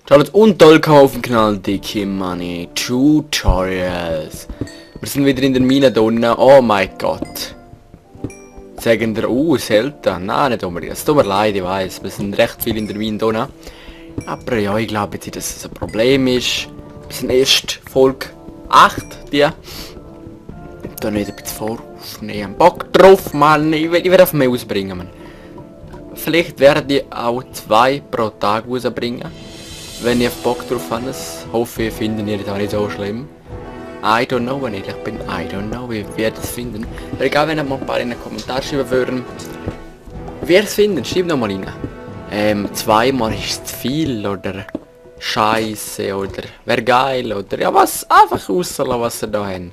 Schaut und willkommen auf dem Kanal Dickie Money Tutorials. Wir sind wieder in der Mine drinnen. Oh mein Gott. Sagen der selten. Nein, nicht unbedingt. Es tut mir leid, ich weiß. Wir sind recht viel in der Mine drinnen. Aber ja, ich glaube jetzt nicht, dass es ein Problem ist. Wir sind erst Folge 8, die. Da nicht ein bisschen voraufnehmen. Bock drauf, Mann. Ich werde auf mehr ausbringen, Mann. Vielleicht werde ich auch 2 pro Tag rausbringen. Wenn ihr Bock drauf habt, hoffe ich, findet ihr das auch nicht so schlimm. I don't know, wenn ich ehrlich bin, I don't know, wie wir das finden. Aber egal, wenn ihr mal ein paar in den Kommentaren schreiben würden, wie ihr es finden, schreibt noch mal rein. 2-mal ist zu viel, oder Scheiße, oder wäre geil, oder ja, was, einfach rauslassen, was ihr da habt.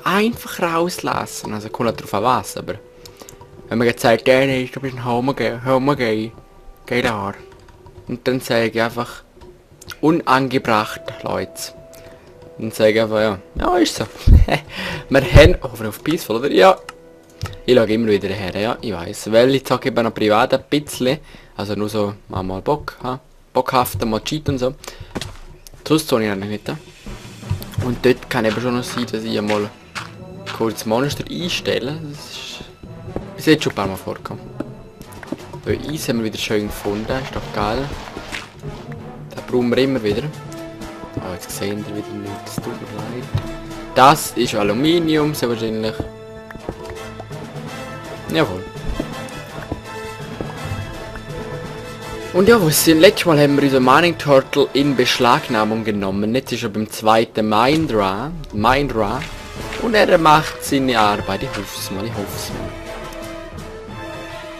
Einfach rauslassen, also kommt nicht drauf an was, aber wenn man jetzt sagt, hey, du bist ein Homogay, geh da. Und dann sage ich einfach unangebracht, Leute. Dann sage ich einfach, ja, ist so. Wir haben, auf Peaceful, oder? Ja. Ich schaue immer wieder her, ja, ich weiß. Weil ich sage eben noch privat ein bisschen, also nur so mal Bock, bockhaft, mal Cheat und so. Sonst so ich nicht. Und dort kann eben schon noch sein, dass ich einmal kurz Monster einstelle. Das ist bis jetzt schon ein paar Mal vorgekommen. So, Eis haben wir wieder schön gefunden, ist doch geil. Den brauchen wir immer wieder. Oh, jetzt sehen wir wieder nicht, das tut mir leid. Das ist Aluminium, sehr wahrscheinlich. Jawohl. Und ja, letztes Mal haben wir unseren Mining Turtle in Beschlagnahmung genommen. Jetzt ist er beim zweiten Mindra. Und er macht seine Arbeit, ich hoffe es mal.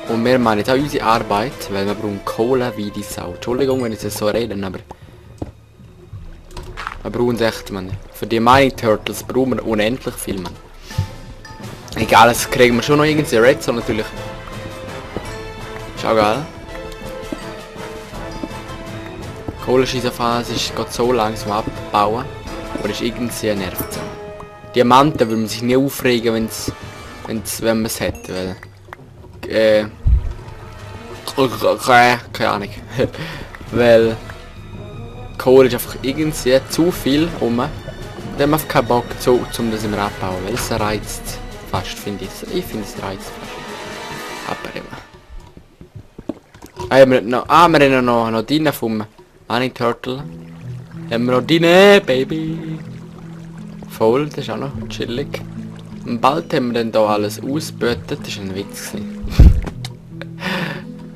Und wir machen jetzt auch unsere Arbeit, weil wir brauchen Kohle wie die Sau. Entschuldigung, wenn ich das so reden, aber wir brauchen es echt, man. Für die Mining Turtles brauchen wir unendlich viel, man. Egal, das kriegen wir schon noch irgendwie Redstone natürlich. Ist auch geil. Kohlenschießerphase ist gerade so langsam abbauen, aber ist irgendwie nervt. Diamanten würde man sich nie aufregen, wenn man es hätte, weil keine Ahnung. Weil Kohle ist einfach irgendwie zu viel rum. Dann haben wir einfach keinen Bock um das immer abbauen, weil es reizt fast, finde ich. Ich finde es reizt fast. Aber immer. Wir haben noch Dine vom Mining Turtle. Haben wir noch Dine, Baby. Voll, das ist auch noch chillig. Und bald haben wir dann hier alles ausgebeutet. Das war ein Witz.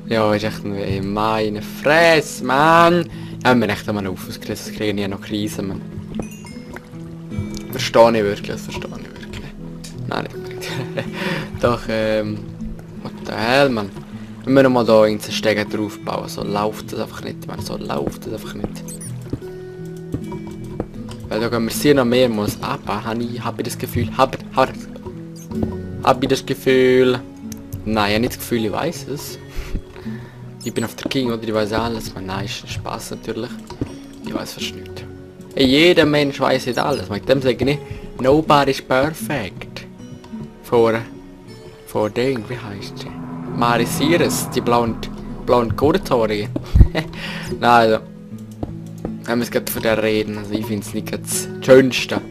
Ja, ist echt meine Fresse, Mann! Ja, haben wir echt einmal aufgerissen, das kriegen ja noch Krisen, Mann. Verstehe ich wirklich. Nein, nicht unbedingt. Doch, what the hell, Mann. Wir müssen mal da irgendeinen Stegen drauf bauen, so läuft das einfach nicht, Mann, so läuft das einfach nicht. Weil da gehen wir sehr noch mehrmals ab, habe ich das Gefühl, habe ich das Gefühl... Nein, ich habe nicht das Gefühl, ich weiß es. Ich bin auf der King, oder ich weiß alles. Nein, ist Spaß natürlich. Ich weiß fast nicht. Hey, jeder Mensch weiß nicht alles. Mit dem sage ich nicht, nobody's perfect. Vor Ding, wie heißt sie? Marisiris, die blauen Kurzhaarige. Nein, also. Wenn wir es gerade von der reden, also ich finde es nicht das Schönste,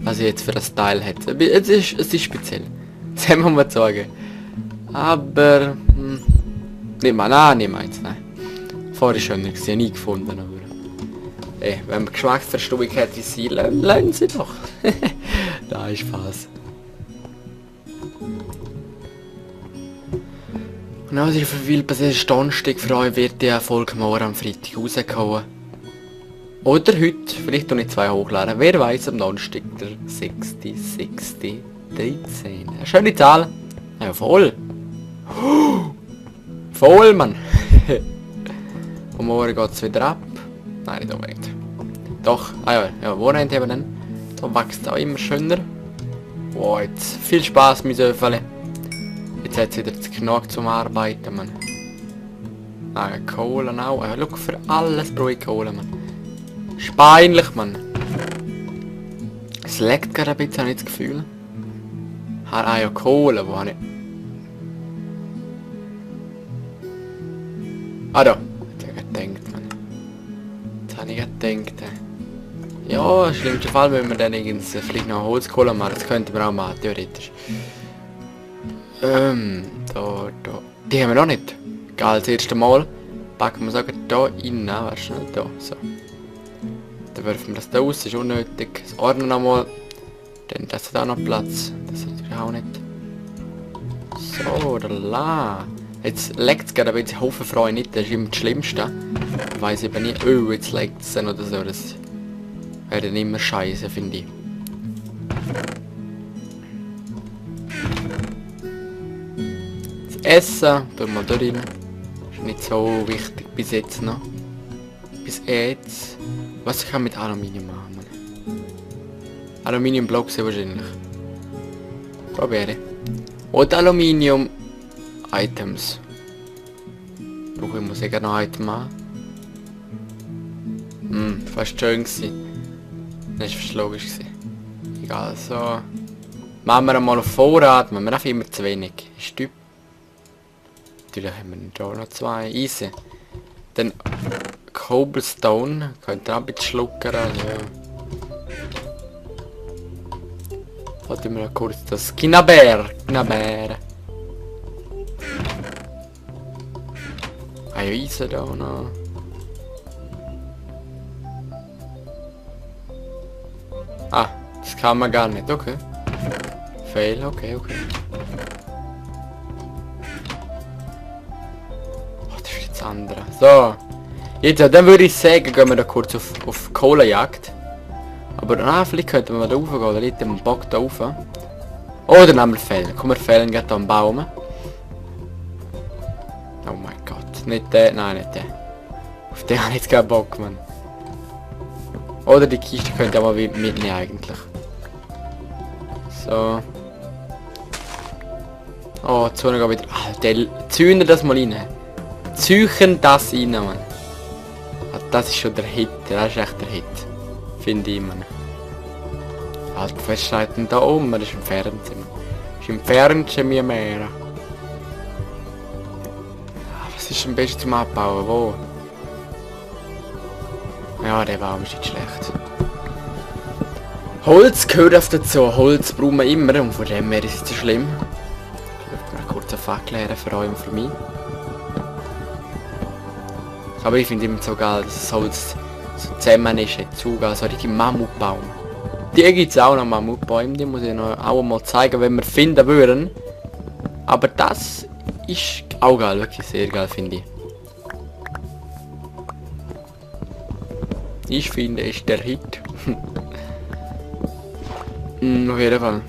was ich jetzt für das Teil hätte. Es ist speziell. Das haben wir mal sagen. Aber... nicht mal jetzt, nein. Vorher ist schöner gewesen, nie gefunden, aber... wenn man Geschmacksverstauung hat wie sie, lernen sie doch. Da ist Spaß. Und was ist für viel passiert, Donnerstag, für euch wird die Folge morgen am Freitag rausgehauen. Oder heute, vielleicht noch nicht 2 hochladen. Wer weiß, am Donnerstag der 6.6.13. Eine schöne Zahl. Ja, voll. Voll, Mann. Und morgen geht es wieder ab. Nein, nicht unbedingt. Doch, ja, Wochenende haben wir dann. Da wächst es auch immer schöner. Wow, jetzt viel Spaß mit Öffele. Jetzt hat es wieder genug zum Arbeiten, Mann. Kohle auch. Schau, für alles brauche ich Kohle, Mann. Ist peinlich, Mann. Es leckt gerade ein bisschen, habe ich das Gefühl. Ja, Kohle, wo habe ich... Ah da. Jetzt habe ich gedacht, Mann. Jetzt habe ich gedacht. Ja, im schlimmsten Fall, wenn wir dann vielleicht noch Holzkohle machen. Das könnten wir auch machen, theoretisch. Da. Die haben wir noch nicht. Egal, das erste Mal packen wir sogar da rein. Warte schnell, da. So. Dann werfen wir das da raus, ist unnötig. Das ordnen nochmal. Dann das hat auch noch Platz. Das ist natürlich auch nicht. So, la. Jetzt legt es gerade ein bisschen Haufen Freude nicht, das ist immer das Schlimmste. Ich weiss eben nicht, oh, jetzt legt es dann oder so. Das wäre dann immer scheiße, finde ich. Das Essen, tun wir da rein. Ist nicht so wichtig bis jetzt noch. Bis jetzt. Was kann ich mit Aluminium machen? Aluminiumblocks wahrscheinlich. Probiere. Und Aluminium-Items. Brauche ich muss ich noch Item machen. Fast schön gewesen. Das war fast logisch gewesen. Egal, so. Machen wir einmal auf Vorrat, machen wir einfach immer zu wenig. Ist typ. Natürlich haben wir hier noch 2. Easy. Dann Cobblestone. Könnt ihr auch ein bisschen schlucken. Ja. Warte mal kurz das Knabber. Ah ja, Eisen da noch. Ah, das kann man gar nicht, okay. Fail, okay. Oh, das ist jetzt andere. So. Jetzt, dann würde ich sagen, gehen wir da kurz auf Kohlejagd. Aber vielleicht könnten wir da rauf gehen, oder nicht den Bock da rauf. Oder nehmen wir Fällen. Komm, wir fällen gerade am Baum. Oh mein Gott. Nicht der, nein, nicht der. Auf den habe ich jetzt keinen Bock, Mann. Oder die Kiste könnt ihr mal mitnehmen eigentlich. So. Oh, die Sonne geht wieder. Alter, zünden das mal rein. Züchen das rein, Mann. Das ist schon der Hit. Das ist echt der Hit. Finde ich, Mann. Alter, was steht denn da oben? Das ist im Fernsehen. Das ist im Fernsehen, mir mehr. Was ist am besten zum Abbauen? Wo? Ja, der Baum ist nicht schlecht. Holz gehört auf dazu. Holz brauchen wir immer und von dem her ist es nicht so schlimm. Ich möchte mal kurz einen Fakt leeren für euch und für mich. Aber ich finde immer so geil, dass das Holz so zusammen ist, zu geil. So richtig Mammutbaum. Die gibt es auch noch, Mammutbäume, die muss ich noch auch mal zeigen, wenn wir finden würden. Aber das ist auch geil, wirklich sehr geil, finde ich. Ich finde, ist der Hit. Auf jeden Fall.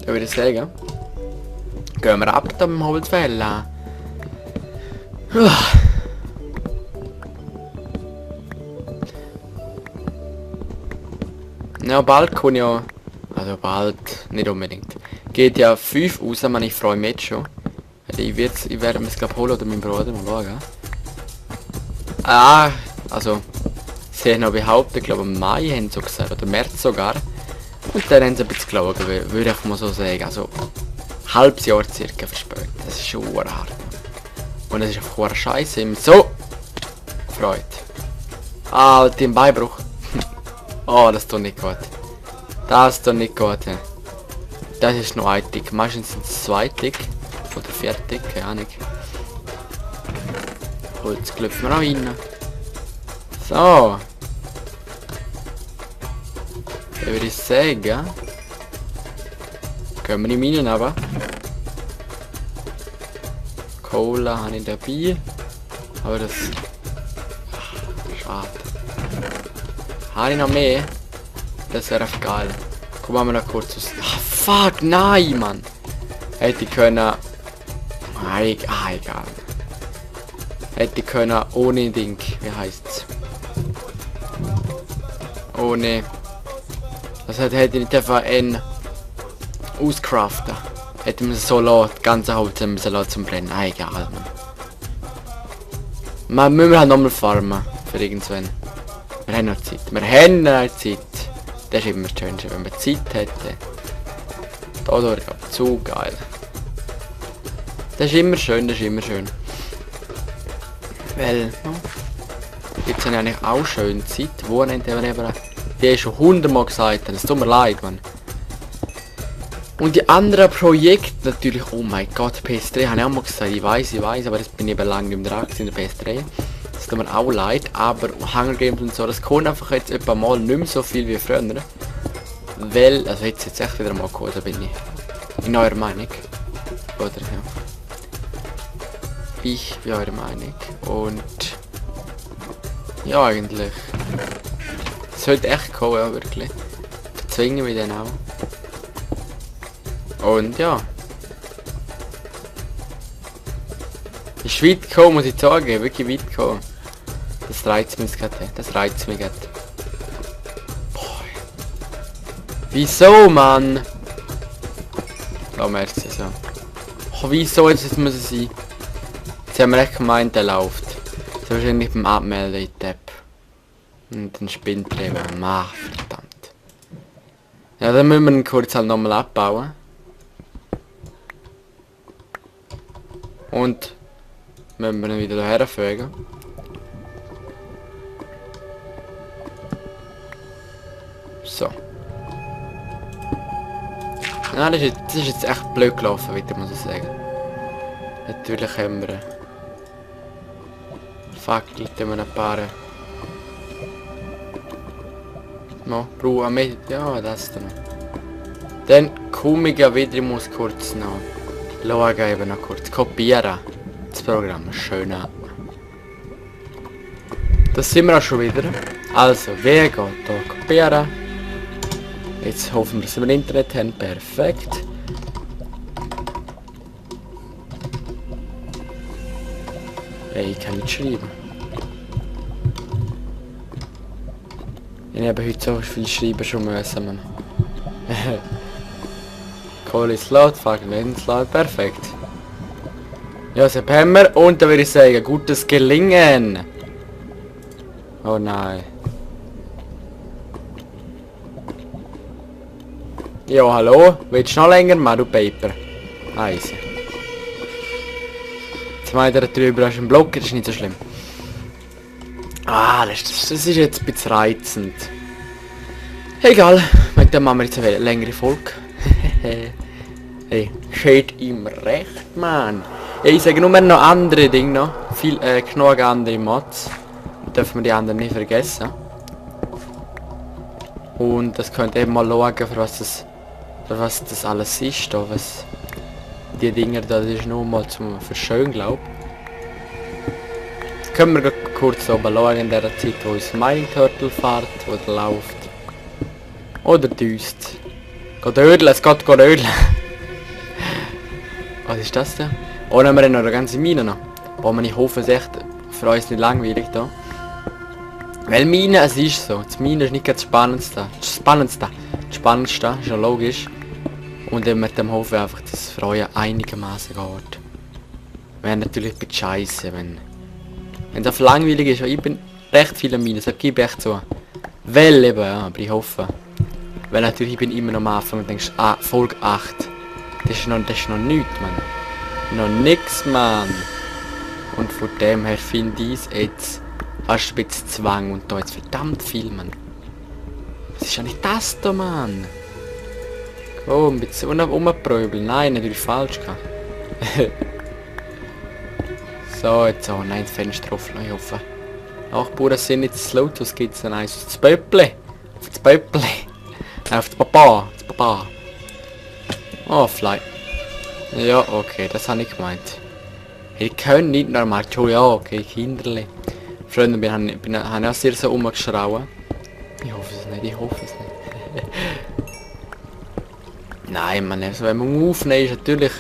Ich würde sagen, gehen wir ab am Holzfällen. Ja, bald kann ja... Also bald, nicht unbedingt. Geht ja 5 raus, man, ich freue mich jetzt schon. Ich werde mir es glaube holen oder mein Bruder mal schauen. Ah, also... Sie haben noch behauptet, ich glaube im Mai haben sie gesagt, oder März sogar. Und dann haben sie ein bisschen gelogen, würde ich mal so sagen. Also, halbes Jahr circa verspätet. Das ist schon hart. Und es ist einfach scheiße. Immer so gefreut. Alter, im Beibruch. Oh, das tut nicht gut. Das tut nicht gut. Das ist noch ein Tick. Meistens sind es 2 Tick. Oder 4 Tick, keine Ahnung. Holz klopfen wir auch rein. So. Dann würde ich sagen, gehen wir in die Minen aber. Cola habe ich dabei. Aber das... Schade. Habe ich noch mehr? Das wäre echt geil. Komm, machen wir noch kurz aus... Fuck, nein, Mann! Hätte ich können... egal. Hätte ich können ohne Ding. Wie heißt's? Ohne... Das hätte ich nicht einfach auscraften. Hätte man so lassen, das ganze Holz müssen zum Brennen. Egal, Mann. Man müssen halt nochmal farmen. Für irgendwann. Wir haben noch Zeit. Wir haben noch Zeit. Das ist immer das Schönste, wenn man Zeit hätte. Dadurch aber zu geil. Das ist immer schön, das ist immer schön. Weil, jetzt habe ich eigentlich auch schön Zeit. Wochenende haben wir eben, die ist schon 100-mal gesagt, es tut mir leid, Mann. Und die anderen Projekte natürlich, oh mein Gott, PS3 habe ich auch mal gesagt, ich weiß, aber das bin ich eben lange nicht mehr dran in der PS3. Das tut mir auch leid, aber Hunger Games und so, das kommt einfach jetzt etwa mal nicht mehr so viel wie früher. Weil, also jetzt echt wieder mal gekommen, da bin ich in eurer Meinung. Oder ja. Ich bin eurer Meinung. Und ja, eigentlich. Es sollte echt kommen, ja, wirklich. Zwingen wir den auch. Und ja. Ist weit gekommen, muss ich sagen. Wirklich weit gekommen. Das reizt mich gerade. Das reizt mich gerade. Boah. Wieso, Mann? Oh, merci so. Oh, wieso jetzt muss es sein? Jetzt haben wir echt gemeint, der läuft. Das ist wahrscheinlich beim Abmelden in Tab. Und dann spinnt er eben. Ach, verdammt. Ja, dann müssen wir ihn kurz halt nochmal abbauen. Und müssen wir ihn wieder hierher fügen. So. Ja, das ist jetzt echt blöd gelaufen, wieder muss ich sagen. Natürlich haben wir Fackel, die wir ein paar... No, brauchen wir... Ja, das dann. Dann komme ich ja wieder, ich muss kurz noch schauen, eben noch kurz kopieren. Das Programm, schön ab. Das sind wir auch schon wieder. Also, wer geht hier kopieren? Jetzt hoffen wir, dass wir Internet haben. Perfekt. Hey, ich kann nicht schreiben. Ich habe heute so viel schreiben schon müssen, Mann. Kohle ist laut, Fahrgelände ist laut, perfekt. Ja, so haben wir und dann würde ich sagen, gutes Gelingen. Oh nein. Ja, hallo? Willst du noch länger machen, du Paper? Eisen. Jetzt meint er drüber, hast du einen Block, das ist nicht so schlimm. Ah, das ist jetzt ein bisschen reizend. Egal, mit dem machen wir jetzt eine längere Folge. Hey, steht ihm recht, Mann. Hey, ich sage nur noch andere Dinge noch. Genug andere Mods. Dürfen wir die anderen nicht vergessen. Und das könnt ihr eben mal schauen, für was das alles ist. Da, was die Dinger da, das ist nur mal zum Verschön, glaub. Jetzt können wir kurz oben schauen in der Zeit, wo uns Mining Turtle fährt oder läuft. Oder düst. Geht ödeln, es geht ödeln. Was ist das denn? Oh, dann haben wir noch eine ganze Mine noch. Oh man, ich hoffe es echt für uns nicht langweilig da. Weil Mine, es ist so. Das Mine ist nicht das Spannendste. Das Spannendste ist ja logisch. Und dann mit dem hoffe ich einfach, dass es für euch einigermaßen geht. Wäre natürlich ein bisschen scheiße, wenn es auf langweilig ist. Ich bin recht viele Minen, das gebe ich echt so. Weil eben, ja, aber ich hoffe. Weil natürlich bin ich immer noch am Anfang und denkst, ah, Folge 8. Das ist noch nichts, Mann. Noch nix, Mann. Und von dem her finde ich es jetzt fast ein bisschen Zwang und da jetzt verdammt viel, Mann. Was ist ja nicht das da, Mann? Komm, ein bisschen rumpröbeln. Nein, natürlich falsch gehabt. So, jetzt auch nein, das Fenster offen, ich hoffe. Nachbarn sind nicht zu laut, was gibt's denn eins? Das Pöppli. Auf das Pöppli. Auf das Papa. Das Papa. Oh, vielleicht. Ja, okay, das habe ich gemeint. Ich kann nicht normal. Schon ja, okay, Kinderli. Freunde, wir haben ja sehr so rumgeschrauen. Ich hoffe es nicht, Nein, man, also wenn man aufnehmen ist natürlich...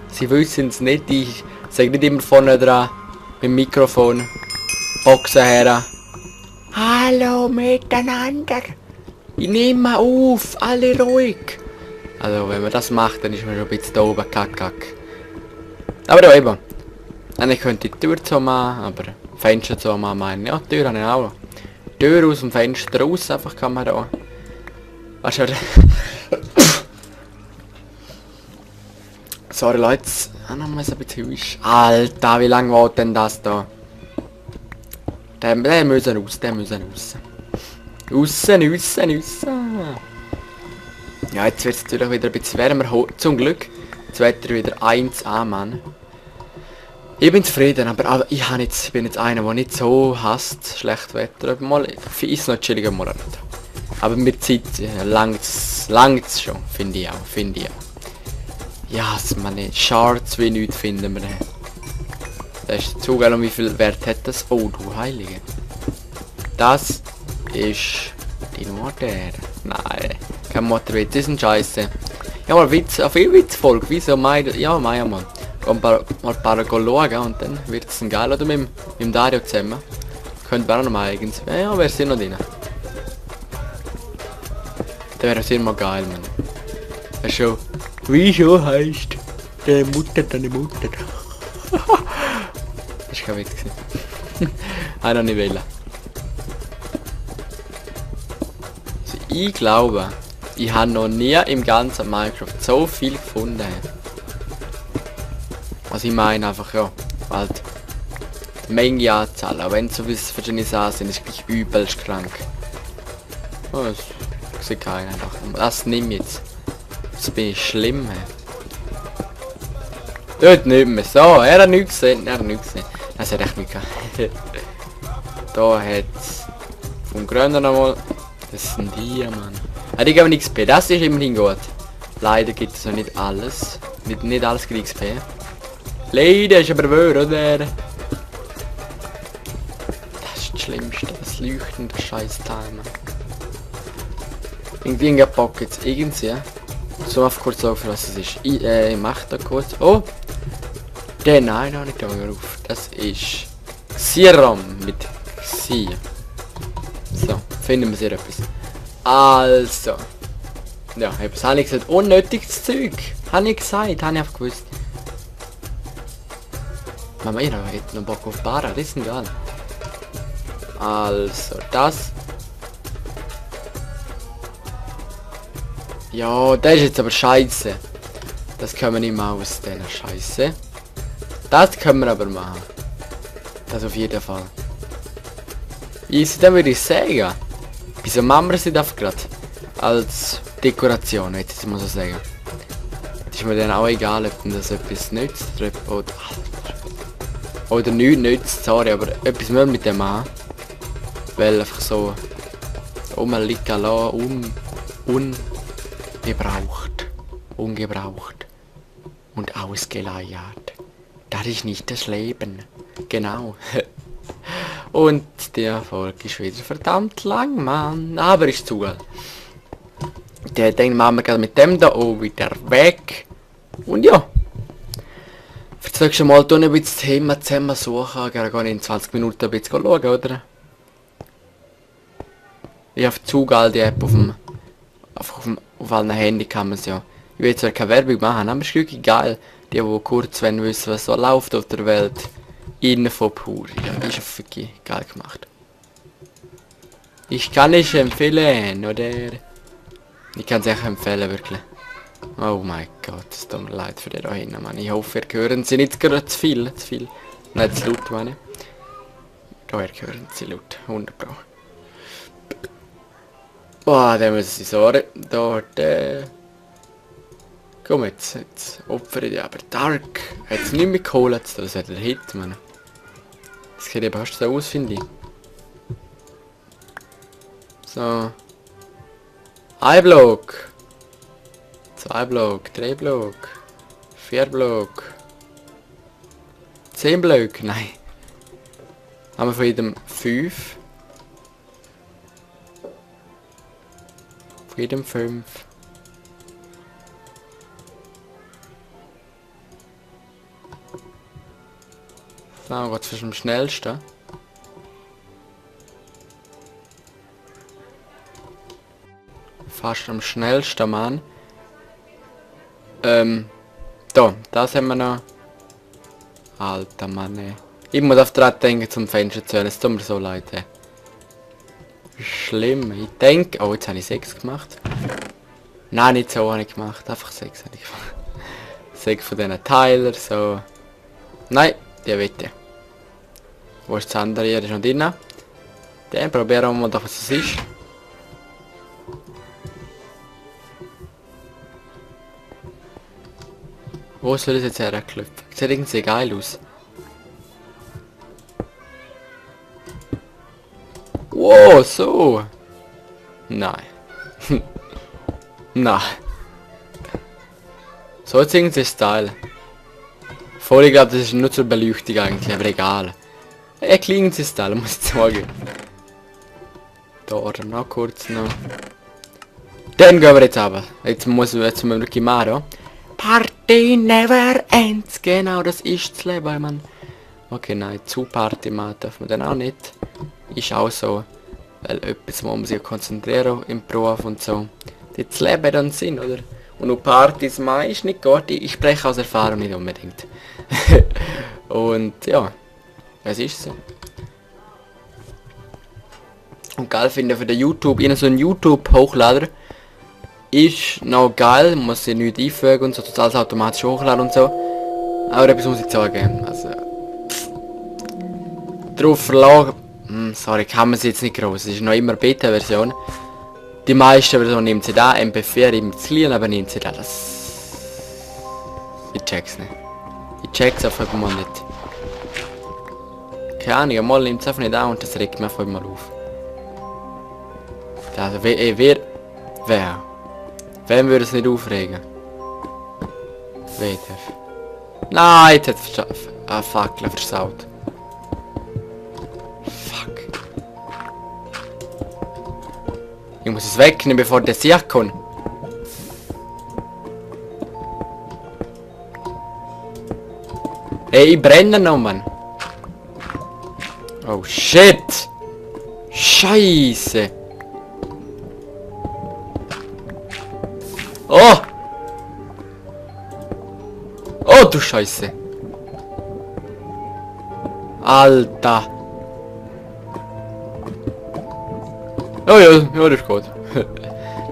Sie wissen es nicht, ich sage nicht immer vorne dran, mit dem Mikrofon, Boxen her. Hallo miteinander, ich nehme auf, alle ruhig. Also wenn man das macht, dann ist man schon ein bisschen da oben, kack. Aber ja eben, ich könnte die Tür zu machen, aber Fenster zu machen, meinen. Ja, die Tür habe ich auch. Tür aus dem Fenster raus, einfach kann man da. Weißt du, sorry Leute, noch mal so ein bisschen ist. Alter, wie lange war denn das da? Der müssen raus, der müssen raus. Raus. Ja, jetzt wird es natürlich wieder ein bisschen wärmer. Zum Glück. Das Wetter wieder 1A, Mann. Ich bin zufrieden, aber ich bin jetzt einer, der nicht so hasst schlechtes Wetter. Mal ist noch chilliger Monat. Aber mit Zeit langt's schon, finde ich auch. Ja, meine Charts wie nichts finden wir. Das ist zu geil, und wie viel Wert hat das? Oh, du Heilige. Das ist die Motor. Nein, kein Motorwitz, das ist ein Scheiße. Ja, mal Witz, auf viel Witzfolge, wieso mein, ja, Mann. Mal ein paar schauen und dann wird es ein geil, oder mit dem Dario zusammen. Könnte wir auch noch mal eigens. Ja, wäre es noch drin. Dann wäre es immer geil, Mann. Das schon. Wieso heißt deine Mutter? Das ist kein Witz gewesen. Noch nicht wählen. Also ich glaube, ich habe noch nie im ganzen Minecraft so viel gefunden. Also ich meine einfach, ja, halt die Menge Anzahl, aber wenn so viele verschiedene Sachen sind, ist gleich übelst krank. Oh, das sieht keiner einfach. Das nimm jetzt. Das bin ich schlimm. Dort nicht mehr. So, er hat nichts gesehen. Das hat echt nicht gehabt. Da hat vom Grünen nochmal. Das sind die, Mann. Die geben nichts XP. Das ist immerhin gut. Leider gibt es noch nicht alles. Nicht alles gibt XP. Leider ist aber wahr, oder? Das ist das Schlimmste. Das leuchtende Scheiß-Teil, Mann. Irgendwie Bock jetzt irgendwie. So auf kurz auf, was es ist. Ich mach da kurz. Oh! Den nein, noch nicht auf. Das ist Serum mit Xi. So, finden wir sehr etwas. Also. Ja, etwas habe ich gesagt. Unnötiges Zeug. Habe ich gesagt, habe ich einfach gewusst. Mama, ihr habt noch Bock auf Bara, das ist egal. Also, das. Ja, das ist jetzt aber scheiße. Das können wir nicht mehr aus, dieser Scheiße. Das können wir aber machen. Das auf jeden Fall. Easy, dann würde ich sagen. Wieso machen wir es nicht einfach gerade? Als Dekoration, hätte ich mal so sagen. Das ist mir dann auch egal, ob das etwas nützt oder nichts nützt, sorry, aber etwas mehr mit dem machen. Weil einfach so rumliegen lassen, ungebraucht und ausgeleiert. Das ist nicht das Leben. Genau. Und der Folge ist wieder verdammt lang, Mann. Aber ist zu geil. Der denkt, machen wir gerade mit dem da auch wieder weg. Und ja. Für das nächste Mal tun ein bisschen das Thema zusammen suchen. Gerne in 20 Minuten ein bisschen schauen, oder? Ich habe zu geil die App auf allen Handy kann man es ja. Ich will zwar keine Werbung machen, aber es ist wirklich geil. Die kurz wissen, was so läuft auf der Welt. Info pur. Ja, ist wirklich geil gemacht. Ich kann es empfehlen, oder? Ich kann es echt empfehlen, wirklich. Oh mein Gott, es tut mir leid für den da hinten, Mann. Ich hoffe, ihr hören sie nicht gerade zu viel. Nicht zu laut, meine. Da hören sie laut. 100%. Boah, da müssen sie sorry. Dort, komm jetzt opfere ich aber Dark. Jetzt nicht mehr geholt, das hat der Hit, Mann. Das sieht eben fast so aus, finde ich. So. Ein Block. 2 Block, 3 Block. 4 Block. 10 Blöcke, nein. Haben wir von jedem 5. Von jedem 5. So, was ist am schnellsten? Fast am schnellsten, Mann. Da, das haben wir noch. Alter Mann, ey. Ich muss auf der denken zum Fenster zu hören, es tut mir so leid, ey. Schlimm, ich denke... Oh, jetzt habe ich 6 gemacht. Nein, nicht so habe ich gemacht, einfach 6 habe ich gemacht. Sechs von diesen Teilen, so. Nein, die bitte. Wo ist das andere? Hier ist noch drin. Dann probieren wir mal doch, was es ist. Wo soll es jetzt herklopfen? Sieht irgendwie geil aus. Wow, so. Nein. Nein. So jetzt irgendwie Style. Voll, ich glaube, das ist nur zur Beleuchtung eigentlich, aber egal. Ja, klingt sie Style, muss ich sagen. Da oder noch kurz noch. Dann gehen wir jetzt aber. Jetzt müssen wir wirklich machen. Party never ends. Genau, das ist das Leben, Mann. Okay, nein, zu Party machen dürfen wir dann auch nicht. Ist auch so. Weil etwas, wo man sich konzentrieren im Beruf und so. Das Leben dann Sinn, oder? Und auf Partys machen ist nicht gut. Ich spreche aus Erfahrung nicht unbedingt. Und ja, es ist so. Und geil finde ich für den YouTube, so ein YouTube-Hochlader ist noch geil, man muss sich nichts einfügen und so, total automatisch hochladen und so. Aber etwas muss ich sagen, also drauf verlagen, sorry, kann man es jetzt nicht groß, es ist noch immer Beta-Version. Die meisten Versionen nehmen sie da, MP4 immer zu klein, aber nehmen sie da, das... Ich check's nicht. Ich check's auf einmal nicht. Keine Ahnung, einmal nimmt es einfach nicht an und das regt mich auf einmal auf. Also wer? Wem würde es nicht aufregen? Wer? Nein, jetzt hat es Fackel versaut. Fuck. Ich muss es wegnehmen, bevor der sich kommt. Ey, ich brenne noch, Mann. Oh shit! Scheiße! Oh! Oh du Scheiße! Alter! Oh ja, ja, das ist gut.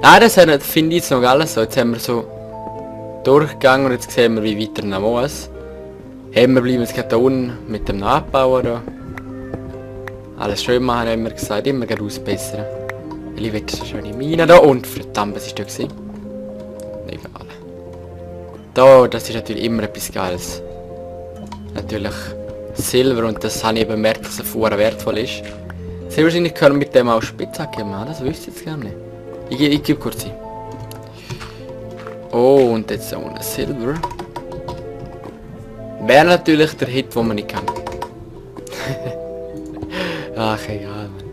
Nein, das finde ich jetzt noch alles so. Jetzt haben wir so durchgegangen und jetzt sehen wir, wie weiter noch muss. Haben wir bleiben jetzt gerade da unten mit dem Nachbauen da. Alles schön machen, haben wir gesagt, immer gerade ausbessern. Weil ich will so schöne Mine da und verdammt, was ist da gewesen? Egal. Da, das ist natürlich immer etwas Geiles. Natürlich Silber und das habe ich bemerkt, dass er vorher wertvoll ist. Sehr wahrscheinlich können wir mit dem auch Spitzhacke machen, das wüsste ich jetzt gar nicht. Ich gebe kurz ein. Oh, und jetzt auch ein Silber. Wäre natürlich der Hit, den man nicht kann. Ach, egal, Mann.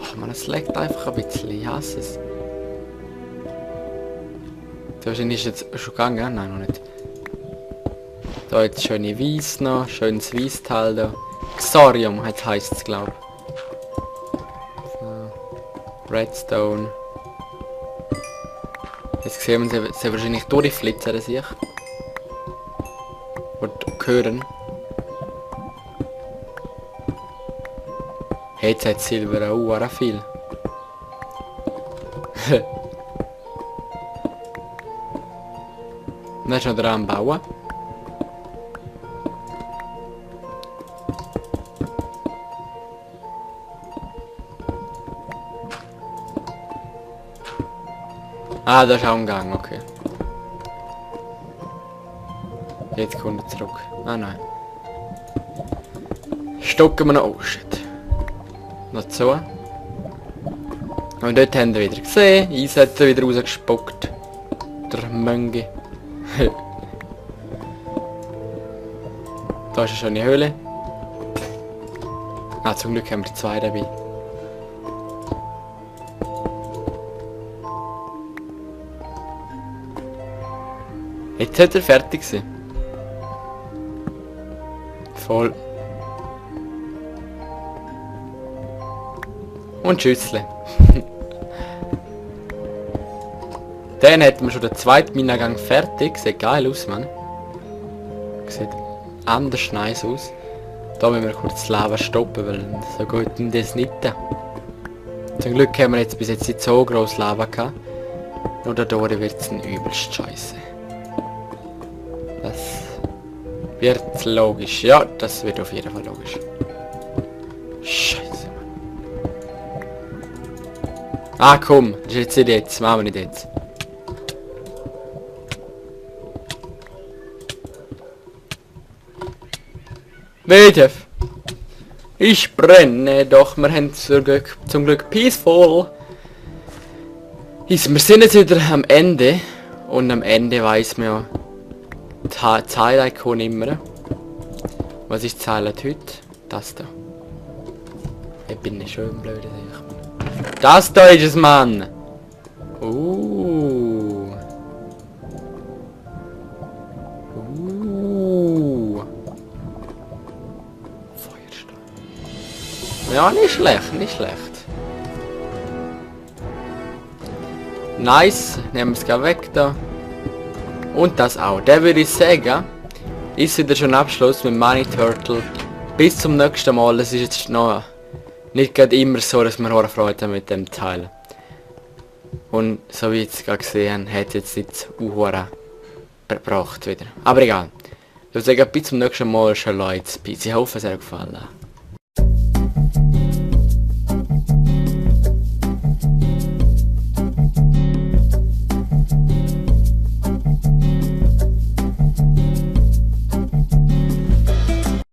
Ach man, es leckt einfach ein bisschen, ich hasse es. Wahrscheinlich ist jetzt schon gegangen, nein, noch nicht. Da jetzt schöne Weiss noch, schönes Weissteil da. Xorium heisst es, glaube ich. So. Redstone. Jetzt sehen wir sie wahrscheinlich durchflitzen, sich. Und hören. Jetzt hat Silber auch viel. Dann ist noch dran am Bauen. Ah, da ist auch ein Gang, okay. Jetzt kommt er zurück. Ah nein. Stocken wir noch. Oh shit. Noch so. Und dort haben wir wieder gesehen. Eis hat er wieder rausgespuckt. Der Mönge. Da ist eine schöne Höhle. Ah, zum Glück haben wir zwei dabei. Jetzt sollte er fertig sein. Voll. Und Schüssel. Dann hätten wir schon den zweiten Minengang fertig. Sieht geil aus, Mann. Sieht anders nice aus. Da müssen wir kurz das Lava stoppen, weil so gut das nicht. Zum Glück haben wir jetzt bis jetzt nicht so groß Lava gehabt. Nur da wird es ein übelst scheiße. Das wird logisch. Ja, das wird auf jeden Fall logisch. Scheiße, Mann. Ah, komm. Das ist jetzt nicht jetzt. Machen wir nicht jetzt. Bitte. Ich brenne, doch wir haben zum Glück peaceful. Wir sind jetzt wieder am Ende. Und am Ende weiss man ja das Highlight kommt immer. Was ist das Highlight heute? Das da. Ich bin nicht schön blöd. Das da ist es, Mann! Feuerstein. Ja, nicht schlecht, nicht schlecht. Nice, nehmen wir es gleich weg da. Und das auch. Der würde ich sagen, ist wieder schon Abschluss mit Money Turtle. Bis zum nächsten Mal. Es ist jetzt noch nicht gerade immer so, dass wir hohe Freude haben mit dem Teil. Und so wie ich jetzt gerade gesehen habe, hat jetzt nicht Uhura gebracht wieder. Aber egal. Ich würde sagen, bis zum nächsten Mal schon Leute. Ich hoffe, es hat euch gefallen.